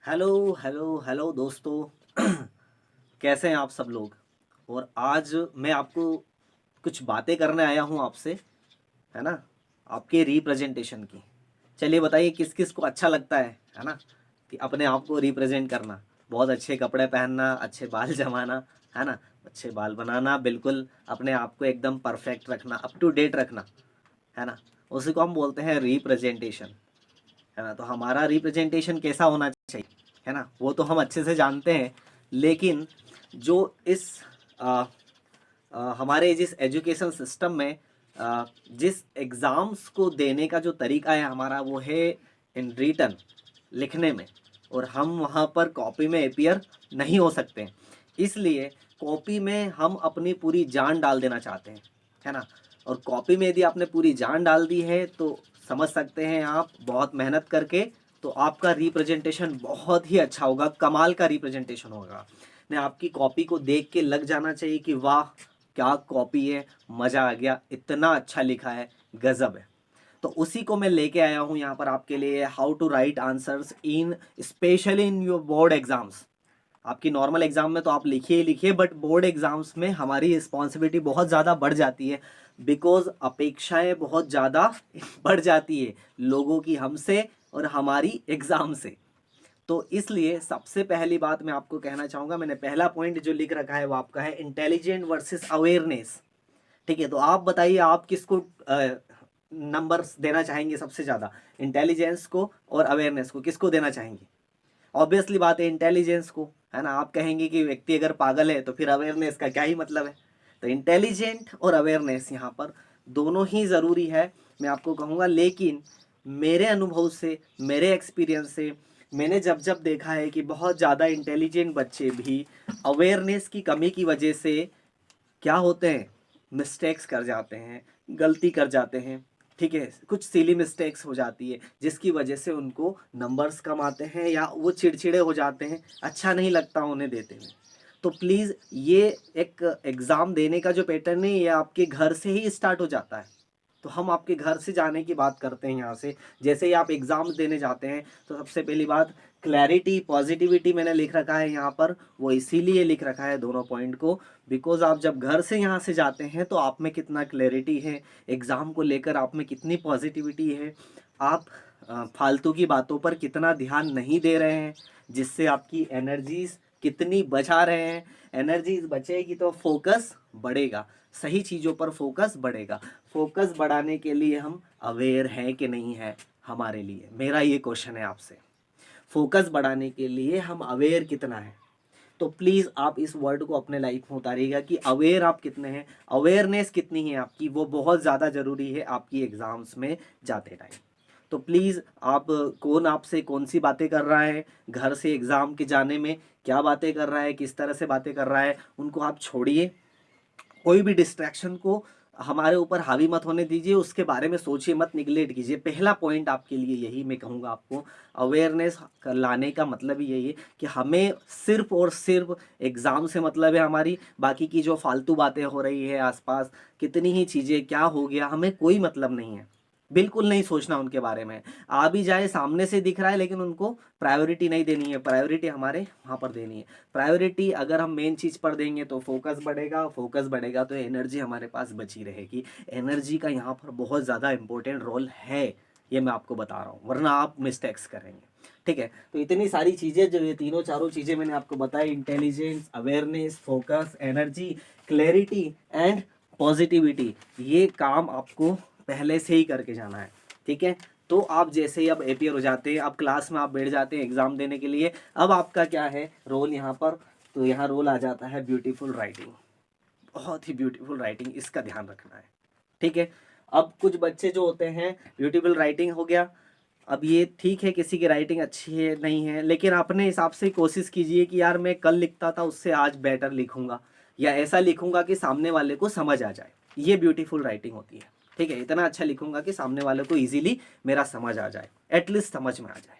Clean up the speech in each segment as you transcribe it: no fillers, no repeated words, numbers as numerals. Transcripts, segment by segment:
Hello hello hello दोस्तों। कैसे हैं आप सब लोग। और आज मैं आपको कुछ बातें करने आया हूँ आपसे, है ना, आपके रिप्रेजेंटेशन की। चलिए बताइए किस किस को अच्छा लगता है ना, कि अपने आप को रिप्रेजेंट करना, बहुत अच्छे कपड़े पहनना, अच्छे बाल जमाना, है ना, अच्छे बाल बनाना, बिल्कुल अपने आप को एकदम परफेक्ट रखना, अप टू डेट रखना, है ना। उसी को हम बोलते हैं रिप्रेजेंटेशन, है ना। तो हमारा रिप्रेजेंटेशन कैसा होना चाहिए, है ना, वो तो हम अच्छे से जानते हैं। लेकिन जो इस आ, हमारे जिस एजुकेशन सिस्टम में जिस एग्ज़ाम्स को देने का जो तरीका है हमारा, वो है इन रिटन, लिखने में। और हम वहाँ पर कॉपी में अपीयर नहीं हो सकते। इसलिए कॉपी में हम अपनी पूरी जान डाल देना चाहते हैं, है ना। और कॉपी में यदि आपने पूरी जान डाल दी है तो समझ सकते हैं आप, बहुत मेहनत करके तो आपका रिप्रेजेंटेशन बहुत ही अच्छा होगा, कमाल का रिप्रेजेंटेशन होगा। ने आपकी कॉपी को देख के लग जाना चाहिए कि वाह क्या कॉपी है, मज़ा आ गया, इतना अच्छा लिखा है, गज़ब है। तो उसी को मैं लेके आया हूँ यहाँ पर आपके लिए, how to write answers in specially in your board exams. आपकी नॉर्मल एग्जाम में तो आप लिखिए ही लिखिए, बट बोर्ड एग्जाम्स में हमारी रिस्पॉन्सिबिलिटी बहुत ज़्यादा बढ़ जाती है, बिकॉज अपेक्षाएं बहुत ज़्यादा बढ़ जाती है लोगों की हमसे और हमारी एग्ज़ाम से। तो इसलिए सबसे पहली बात मैं आपको कहना चाहूँगा, मैंने पहला पॉइंट जो लिख रखा है वो आपका है इंटेलिजेंट वर्सेस अवेयरनेस। ठीक है, तो आप बताइए आप किसको नंबर्स देना चाहेंगे सबसे ज़्यादा, इंटेलिजेंस को और अवेयरनेस को, किसको देना चाहेंगे। ऑब्वियसली बात है इंटेलिजेंस को, है ना। आप कहेंगे कि व्यक्ति अगर पागल है तो फिर अवेयरनेस का क्या ही मतलब है। तो इंटेलिजेंट और अवेयरनेस यहाँ पर दोनों ही ज़रूरी है, मैं आपको कहूँगा। लेकिन मेरे अनुभव से, मेरे एक्सपीरियंस से, मैंने जब जब देखा है कि बहुत ज़्यादा इंटेलिजेंट बच्चे भी अवेयरनेस की कमी की वजह से क्या होते हैं, मिस्टेक्स कर जाते हैं, गलती कर जाते हैं। ठीक है, कुछ सिली मिस्टेक्स हो जाती है जिसकी वजह से उनको नंबर्स कम आते हैं या वो चिड़चिड़े हो जाते हैं, अच्छा नहीं लगता उन्हें देते हुए। तो प्लीज़ ये एक एग्ज़ाम देने का जो पैटर्न है ये आपके घर से ही स्टार्ट हो जाता है। तो हम आपके घर से जाने की बात करते हैं यहाँ से। जैसे ही आप एग्ज़ाम्स देने जाते हैं तो सबसे पहली बात क्लैरिटी, पॉजिटिविटी मैंने लिख रखा है यहाँ पर, वो इसीलिए लिख रखा है दोनों पॉइंट को, बिकॉज आप जब घर से यहाँ से जाते हैं तो आप में कितना क्लैरिटी है, एग्ज़ाम को लेकर आप में कितनी पॉजिटिविटी है, आप फालतू की बातों पर कितना ध्यान नहीं दे रहे हैं, जिससे आपकी एनर्जीज कितनी बचा रहे हैं। एनर्जीज बचेगी तो फोकस बढ़ेगा, सही चीज़ों पर फोकस बढ़ेगा। फोकस बढ़ाने के लिए हम अवेयर हैं कि नहीं है, हमारे लिए मेरा ये क्वेश्चन है आपसे। फोकस बढ़ाने के लिए हम अवेयर कितना है। तो प्लीज़ आप इस वर्ड को अपने लाइफ में उतारिएगा कि अवेयर आप कितने हैं, अवेयरनेस कितनी है आपकी, वो बहुत ज़्यादा ज़रूरी है आपकी एग्ज़ाम्स में जाते टाइम। तो प्लीज़ आप, कौन आपसे कौन सी बातें कर रहा है घर से एग्ज़ाम के जाने में, क्या बातें कर रहा है, किस तरह से बातें कर रहा है, उनको आप छोड़िए। कोई भी डिस्ट्रैक्शन को हमारे ऊपर हावी मत होने दीजिए, उसके बारे में सोचिए मत, निगलेक्ट कीजिए। पहला पॉइंट आपके लिए यही मैं कहूँगा आपको, अवेयरनेस लाने का मतलब ही यही है कि हमें सिर्फ और सिर्फ एग्ज़ाम से मतलब है हमारी, बाकी की जो फालतू बातें हो रही है आसपास, कितनी ही चीज़ें क्या हो गया, हमें कोई मतलब नहीं है। बिल्कुल नहीं सोचना उनके बारे में। आ भी जाए सामने से दिख रहा है लेकिन उनको प्रायोरिटी नहीं देनी है, प्रायोरिटी हमारे वहाँ पर देनी है। प्रायोरिटी अगर हम मेन चीज़ पर देंगे तो फोकस बढ़ेगा, फोकस बढ़ेगा तो एनर्जी हमारे पास बची रहेगी। एनर्जी का यहाँ पर बहुत ज़्यादा इंपॉर्टेंट रोल है, ये मैं आपको बता रहा हूँ, वरना आप मिस्टेक्स करेंगे। ठीक है, तो इतनी सारी चीज़ें, जो ये तीनों चारों चीज़ें मैंने आपको बताई, intelligence, awareness, focus, energy, clarity and positivity, ये काम आपको पहले से ही करके जाना है। ठीक है, तो आप जैसे ही अब एपीयर हो जाते हैं, अब क्लास में आप बैठ जाते हैं एग्ज़ाम देने के लिए, अब आपका क्या है रोल यहाँ पर, तो यहाँ रोल आ जाता है ब्यूटीफुल राइटिंग। बहुत ही ब्यूटीफुल राइटिंग, इसका ध्यान रखना है। ठीक है, अब कुछ बच्चे जो होते हैं, ब्यूटीफुल राइटिंग हो गया, अब ये ठीक है किसी की राइटिंग अच्छी है नहीं है, लेकिन अपने हिसाब से कोशिश कीजिए कि यार मैं कल लिखता था उससे आज बेटर लिखूंगा, या ऐसा लिखूंगा कि सामने वाले को समझ आ जाए। ये ब्यूटीफुल राइटिंग होती है। ठीक है, इतना अच्छा लिखूंगा कि सामने वाले को इजीली मेरा समझ आ जाए, एटलीस्ट समझ में आ जाए।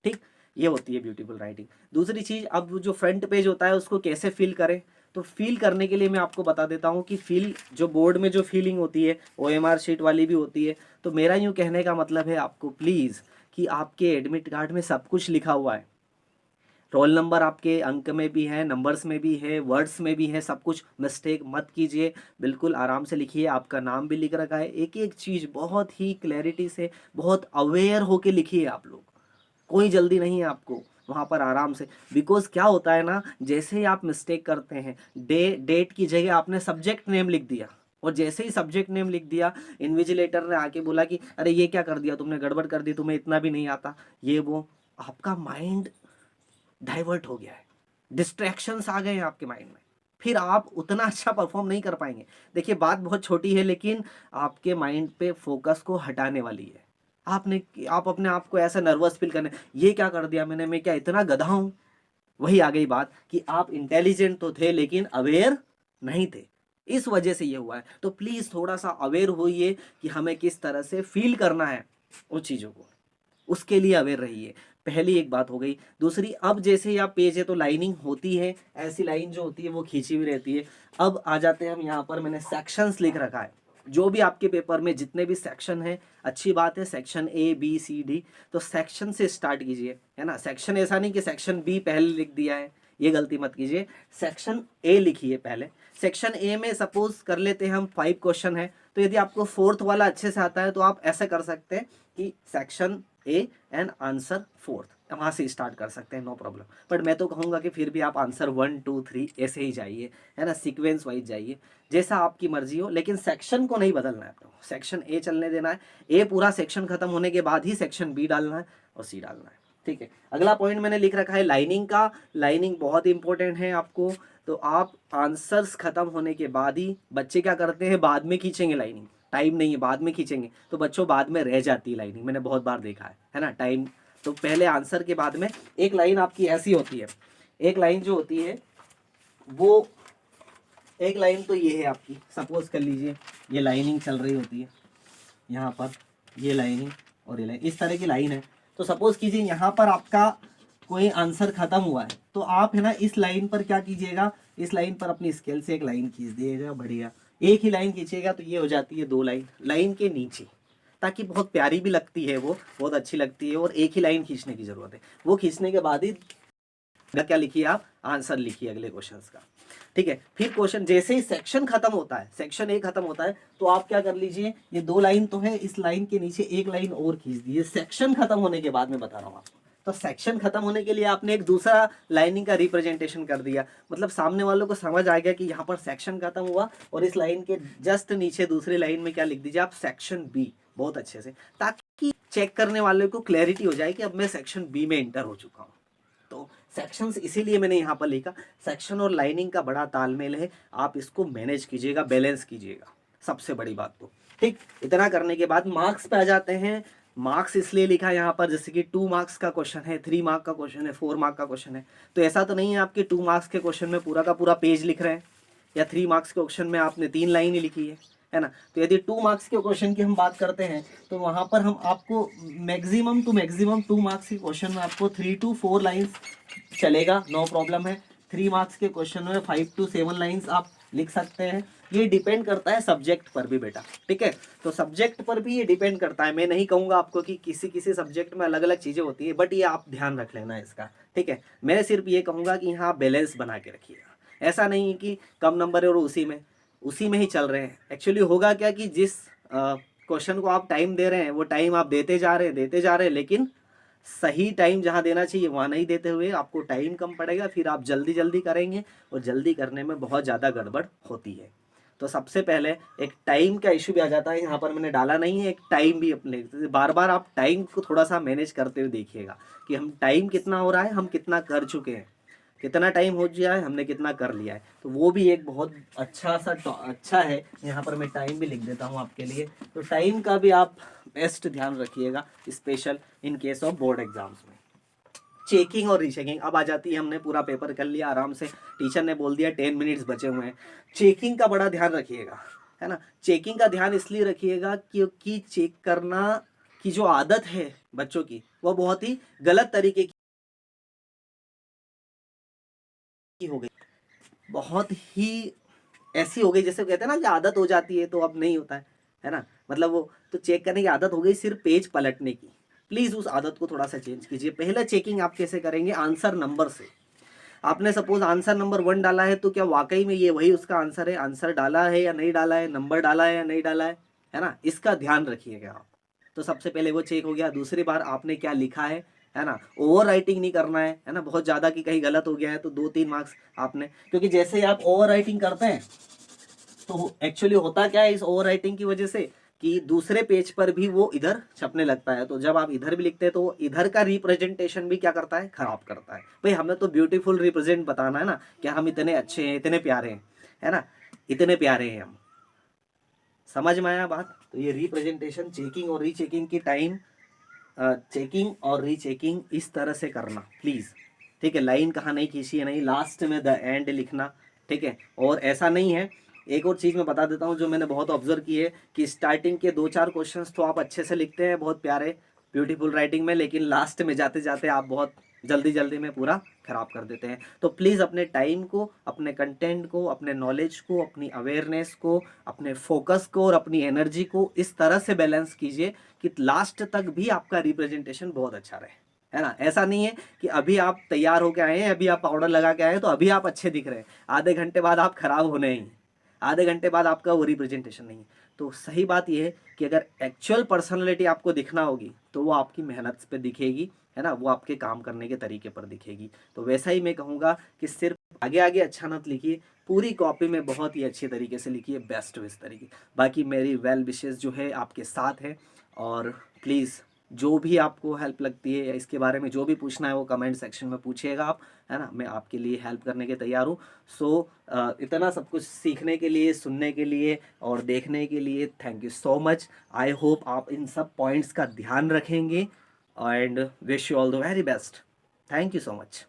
ठीक, ये होती है ब्यूटीफुल राइटिंग। दूसरी चीज़, अब जो फ्रंट पेज होता है उसको कैसे फिल करें, तो फील करने के लिए मैं आपको बता देता हूँ कि फील, जो बोर्ड में जो फीलिंग होती है ओएमआर शीट वाली भी होती है। तो मेरा यूँ कहने का मतलब है आपको प्लीज़, कि आपके एडमिट कार्ड में सब कुछ लिखा हुआ है, रोल नंबर आपके अंक में भी है, नंबर्स में भी है, वर्ड्स में भी है, सब कुछ। मिस्टेक मत कीजिए, बिल्कुल आराम से लिखिए। आपका नाम भी लिख रखा है, एक एक चीज़ बहुत ही क्लैरिटी से, बहुत अवेयर होके लिखिए आप लोग। कोई जल्दी नहीं है आपको, वहाँ पर आराम से। बिकॉज क्या होता है ना, जैसे ही आप मिस्टेक करते हैं, डेट की जगह आपने सब्जेक्ट नेम लिख दिया, और जैसे ही सब्जेक्ट नेम लिख दिया, इन्विजिलेटर ने आके बोला कि अरे ये क्या कर दिया तुमने, गड़बड़ कर दी, तुम्हें इतना भी नहीं आता, ये वो, आपका माइंड डाइवर्ट हो गया है, डिस्ट्रैक्शंस आ गए हैं आपके माइंड में, फिर आप उतना अच्छा परफॉर्म नहीं कर पाएंगे। देखिए बात बहुत छोटी है, लेकिन आपके माइंड पे फोकस को हटाने वाली है। आप अपने आप को ऐसा नर्वस फील करने, ये क्या कर दिया मैंने, मैं क्या इतना गधा हूं। वही आ गई बात कि आप इंटेलिजेंट तो थे लेकिन अवेयर नहीं थे, इस वजह से ये हुआ है। तो प्लीज थोड़ा सा अवेयर होइए कि हमें किस तरह से फील करना है उन चीजों को, उसके लिए अवेयर रहिए। पहली एक बात हो गई। दूसरी, अब जैसे ही आप पेज है तो लाइनिंग होती है, ऐसी लाइन जो होती है वो खींची हुई रहती है। अब आ जाते हैं हम यहाँ पर, मैंने सेक्शंस लिख रखा है, जो भी आपके पेपर में जितने भी सेक्शन है, अच्छी बात है, section A B C D, तो सेक्शन से स्टार्ट कीजिए, है ना। सेक्शन ऐसा नहीं कि सेक्शन बी पहले लिख दिया है, ये गलती मत कीजिए। सेक्शन ए लिखिए पहले। सेक्शन ए में सपोज कर लेते हैं हम 5 क्वेश्चन है, तो यदि आपको फोर्थ वाला अच्छे से आता है तो आप ऐसा कर सकते हैं कि section A and answer fourth, वहाँ से स्टार्ट कर सकते हैं, नो प्रॉब्लम। बट मैं तो कहूँगा कि फिर भी आप आंसर 1 2 3 ऐसे ही जाइए, है ना, सीक्वेंस वाइज जाइए, जैसा आपकी मर्जी हो, लेकिन सेक्शन को नहीं बदलना है आपको, सेक्शन ए चलने देना है। ए पूरा सेक्शन खत्म होने के बाद ही सेक्शन बी डालना है और सी डालना है, ठीक है। अगला पॉइंट मैंने लिख रखा है लाइनिंग का। लाइनिंग बहुत इंपॉर्टेंट है आपको, तो आप आंसर्स खत्म होने के बाद ही, बच्चे क्या करते हैं बाद में खींचेंगे लाइनिंग, टाइम नहीं है, बाद में खींचेंगे, तो बच्चों बाद में रह जाती है लाइनिंग, मैंने बहुत बार देखा है ना, टाइम। तो पहले आंसर के बाद में एक लाइन आपकी ऐसी होती है, एक लाइन जो होती है वो, एक लाइन तो ये है आपकी, सपोज कर लीजिए ये लाइनिंग चल रही होती है यहाँ पर, ये लाइनिंग और ये लाइन, इस तरह की लाइन है। तो सपोज कीजिए यहाँ पर आपका कोई आंसर खत्म हुआ है, तो आप है ना इस लाइन पर क्या कीजिएगा, इस लाइन पर अपनी स्केल से एक लाइन खींच दीजिएगा, बढ़िया। एक ही लाइन खींचिएगा तो ये हो जाती है 2 लाइन, लाइन के नीचे, ताकि बहुत प्यारी भी लगती है, वो बहुत अच्छी लगती है। और एक ही लाइन खींचने की जरूरत है, वो खींचने के बाद ही क्या लिखिए आप, आंसर लिखिए अगले क्वेश्चन का, ठीक है। फिर क्वेश्चन जैसे ही सेक्शन खत्म होता है, सेक्शन ए खत्म होता है, तो आप क्या कर लीजिए, ये 2 लाइन तो है, इस लाइन के नीचे एक लाइन और खींच दीजिए, सेक्शन खत्म होने के बाद में बता रहा हूँ आपको। तो सेक्शन खत्म होने के लिए आपने एक दूसरा लाइनिंग का रिप्रेजेंटेशन कर दिया, मतलब सामने वालों को समझ आ गया कि यहाँ पर सेक्शन खत्म हुआ, और इस लाइन के जस्ट नीचे दूसरी लाइन में क्या लिख दीजिए आप, सेक्शन बी, बहुत अच्छे से, ताकि चेक करने वाले को क्लैरिटी हो जाए कि अब मैं सेक्शन बी में एंटर हो चुका हूँ। तो सेक्शंस इसीलिए मैंने यहाँ पर लिखा, सेक्शन और लाइनिंग का बड़ा तालमेल है, आप इसको मैनेज कीजिएगा, बैलेंस कीजिएगा, सबसे बड़ी बात तो, ठीक। इतना करने के बाद मार्क्स पे आ जाते हैं। मार्क्स इसलिए लिखा यहाँ पर, जैसे कि 2 मार्क्स का क्वेश्चन है, 3 मार्क का क्वेश्चन है, 4 मार्क का क्वेश्चन है, तो ऐसा तो नहीं है आपके 2 मार्क्स के क्वेश्चन में पूरा का पूरा पेज लिख रहे हैं, या 3 मार्क्स के क्वेश्चन में आपने 3 लाइन ही लिखी है ना। तो यदि 2 मार्क्स के क्वेश्चन की हम बात करते हैं, तो वहां पर हम आपको मैक्सिमम टू मैक्सिमम 2 मार्क्स के क्वेश्चन में आपको 3 to 4 लाइंस चलेगा, नो प्रॉब्लम है। 3 मार्क्स के क्वेश्चन में 5 to 7 लाइंस आप लिख सकते हैं। ये डिपेंड करता है सब्जेक्ट पर भी बेटा, ठीक है। तो सब्जेक्ट पर भी ये डिपेंड करता है, मैं नहीं कहूँगा आपको कि किसी किसी सब्जेक्ट में अलग अलग चीज़ें होती है, बट ये आप ध्यान रख लेना इसका, ठीक है। मैं सिर्फ ये कहूँगा कि यहाँ बैलेंस बना के रखिएगा, ऐसा नहीं है कि कम नंबर है और उसी में ही चल रहे हैं। एक्चुअली होगा क्या कि जिस क्वेश्चन को आप टाइम दे रहे हैं, वो टाइम आप देते जा रहे हैं, लेकिन सही टाइम जहाँ देना चाहिए वहाँ नहीं देते हुए आपको टाइम कम पड़ेगा, फिर आप जल्दी जल्दी करेंगे, और जल्दी करने में बहुत ज़्यादा गड़बड़ होती है। तो सबसे पहले एक टाइम का इशू भी आ जाता है, यहाँ पर मैंने डाला नहीं है, एक टाइम भी अपने बार बार आप टाइम को थोड़ा सा मैनेज करते हुए देखिएगा कि हम टाइम कितना हो रहा है, हम कितना कर चुके हैं, कितना टाइम हो गया है, हमने कितना कर लिया है। तो वो भी एक बहुत अच्छा है। यहाँ पर मैं टाइम भी लिख देता हूँ आपके लिए, तो टाइम का भी आप बेस्ट ध्यान रखिएगा, special in case of board exams में। चेकिंग और रीचेकिंग अब आ जाती है, हमने पूरा पेपर कर लिया आराम से, टीचर ने बोल दिया 10 मिनट्स बचे हुए हैं, चेकिंग का बड़ा ध्यान रखिएगा, है ना। चेकिंग का ध्यान इसलिए रखिएगा क्योंकि चेक करना की जो आदत है बच्चों की, वो बहुत ही गलत तरीके की हो गई, बहुत ही ऐसी हो गई, जैसे कहते हैं ना कि आदत हो जाती है तो अब नहीं होता है ना। मतलब वो तो चेक करने की आदत हो गई सिर्फ पेज पलटने की, प्लीज़ उस आदत को थोड़ा सा चेंज कीजिए। पहले चेकिंग आप कैसे करेंगे, आंसर नंबर से। आपने सपोज आंसर नंबर 1 डाला है, तो क्या वाकई में ये वही उसका आंसर है, आंसर डाला है या नहीं डाला है, नंबर डाला है या नहीं डाला है ना, इसका ध्यान रखिएगा आप। तो सबसे पहले वो चेक हो गया। दूसरी बार आपने क्या लिखा है ना, ओवर राइटिंग नहीं करना है ना, बहुत ज़्यादा कि कहीं गलत हो गया है तो 2-3 मार्क्स आपने, क्योंकि जैसे ही आप ओवर राइटिंग करते हैं तो एक्चुअली होता क्या है इस ओवर राइटिंग की वजह से, कि दूसरे पेज पर भी वो इधर छपने लगता है। तो जब आप इधर भी लिखते हैं तो वो इधर का रिप्रेजेंटेशन भी क्या करता है, खराब करता है। भाई हमें तो ब्यूटीफुल रिप्रेजेंट बताना है ना, कि हम इतने अच्छे हैं, इतने प्यारे हैं, है ना, इतने प्यारे हैं हम। समझ में आया बात? तो ये रिप्रेजेंटेशन चेकिंग और रीचेकिंग की टाइम, चेकिंग और रीचेकिंग इस तरह से करना प्लीज़, ठीक है। लाइन कहाँ नहीं खींची है, नहीं, लास्ट में द एंड लिखना, ठीक है। और ऐसा नहीं है, एक और चीज़ मैं बता देता हूँ जो मैंने बहुत ऑब्जर्व की है, कि स्टार्टिंग के 2-4 क्वेश्चंस तो आप अच्छे से लिखते हैं, बहुत प्यारे ब्यूटीफुल राइटिंग में, लेकिन लास्ट में जाते जाते आप बहुत जल्दी जल्दी में पूरा खराब कर देते हैं। तो प्लीज़ अपने टाइम को, अपने कंटेंट को, अपने नॉलेज को, अपनी अवेयरनेस को, अपने फोकस को और अपनी एनर्जी को इस तरह से बैलेंस कीजिए कि लास्ट तक भी आपका रिप्रेजेंटेशन बहुत अच्छा रहे, है ना। ऐसा नहीं है कि अभी आप तैयार होके आए हैं, अभी आप पाउडर लगा के आए हैं तो अभी आप अच्छे दिख रहे हैं, आधे घंटे बाद आप खराब होने ही, आधे घंटे बाद आपका वो रिप्रेजेंटेशन नहीं है। तो सही बात यह है कि अगर एक्चुअल पर्सनैलिटी आपको दिखना होगी तो वो आपकी मेहनत पे दिखेगी, है ना, वो आपके काम करने के तरीके पर दिखेगी। तो वैसा ही मैं कहूँगा कि सिर्फ आगे आगे अच्छा मत लिखिए, पूरी कॉपी में बहुत ही अच्छे तरीके से लिखिए, बेस्ट विश तरीके। बाकी मेरी वेल विशेस जो है आपके साथ है, और प्लीज़ जो भी आपको हेल्प लगती है या इसके बारे में जो भी पूछना है वो कमेंट सेक्शन में पूछिएगा आप, है ना, मैं आपके लिए हेल्प करने के तैयार हूँ। सो इतना सब कुछ सीखने के लिए, सुनने के लिए और देखने के लिए thank you so much. I hope आप इन सब पॉइंट्स का ध्यान रखेंगे, and wish you all the very best. Thank you so much.